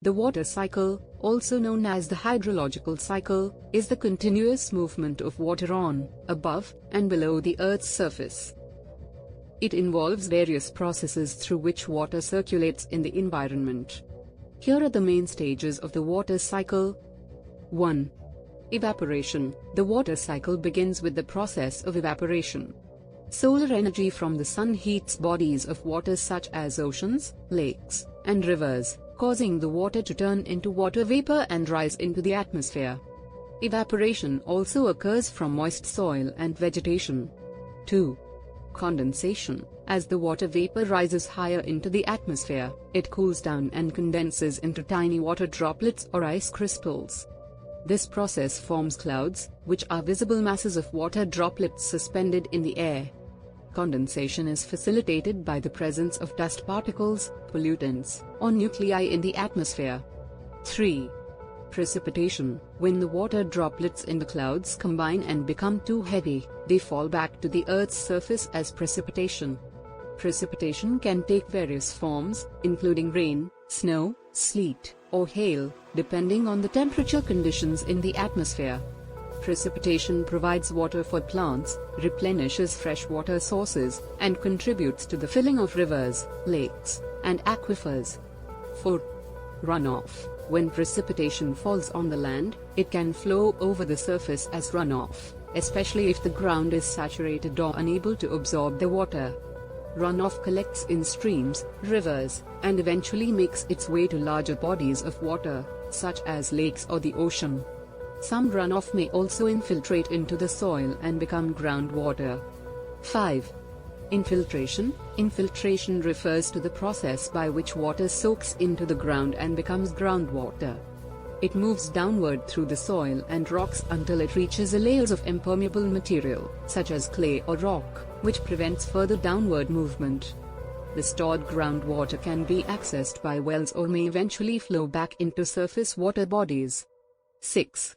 The water cycle, also known as the hydrological cycle, is the continuous movement of water on, above, and below the Earth's surface. It involves various processes through which water circulates in the environment. Here are the main stages of the water cycle. 1. Evaporation. The water cycle begins with the process of evaporation. Solar energy from the sun heats bodies of water such as oceans, lakes, and rivers, causing the water to turn into water vapor and rise into the atmosphere. Evaporation also occurs from moist soil and vegetation. 2. Condensation. As the water vapor rises higher into the atmosphere, it cools down and condenses into tiny water droplets or ice crystals. This process forms clouds, which are visible masses of water droplets suspended in the air. Condensation is facilitated by the presence of dust particles, pollutants, or nuclei in the atmosphere. 3. Precipitation. When the water droplets in the clouds combine and become too heavy, they fall back to the Earth's surface as precipitation. Precipitation can take various forms, including rain, snow, sleet, or hail, depending on the temperature conditions in the atmosphere. Precipitation provides water for plants, replenishes freshwater sources, and contributes to the filling of rivers, lakes, and aquifers. 4. Runoff. When precipitation falls on the land, it can flow over the surface as runoff, especially if the ground is saturated or unable to absorb the water. Runoff collects in streams, rivers, and eventually makes its way to larger bodies of water, such as lakes or the ocean. Some runoff may also infiltrate into the soil and become groundwater. 5. Infiltration. Infiltration refers to the process by which water soaks into the ground and becomes groundwater. It moves downward through the soil and rocks until it reaches a layers of impermeable material, such as clay or rock, which prevents further downward movement. The stored groundwater can be accessed by wells or may eventually flow back into surface water bodies. 6.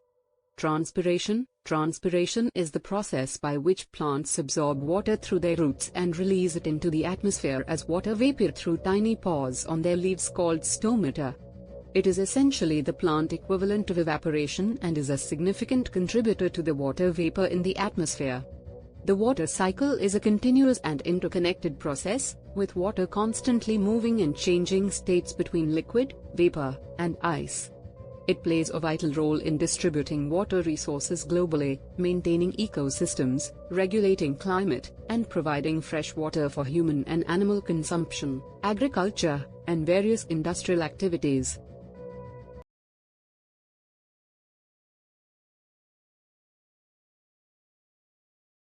Transpiration. Transpiration is the process by which plants absorb water through their roots and release it into the atmosphere as water vapor through tiny pores on their leaves called stomata. It is essentially the plant equivalent of evaporation and is a significant contributor to the water vapor in the atmosphere. The water cycle is a continuous and interconnected process, with water constantly moving and changing states between liquid, vapor, and ice. It plays a vital role in distributing water resources globally, maintaining ecosystems, regulating climate, and providing fresh water for human and animal consumption, agriculture, and various industrial activities.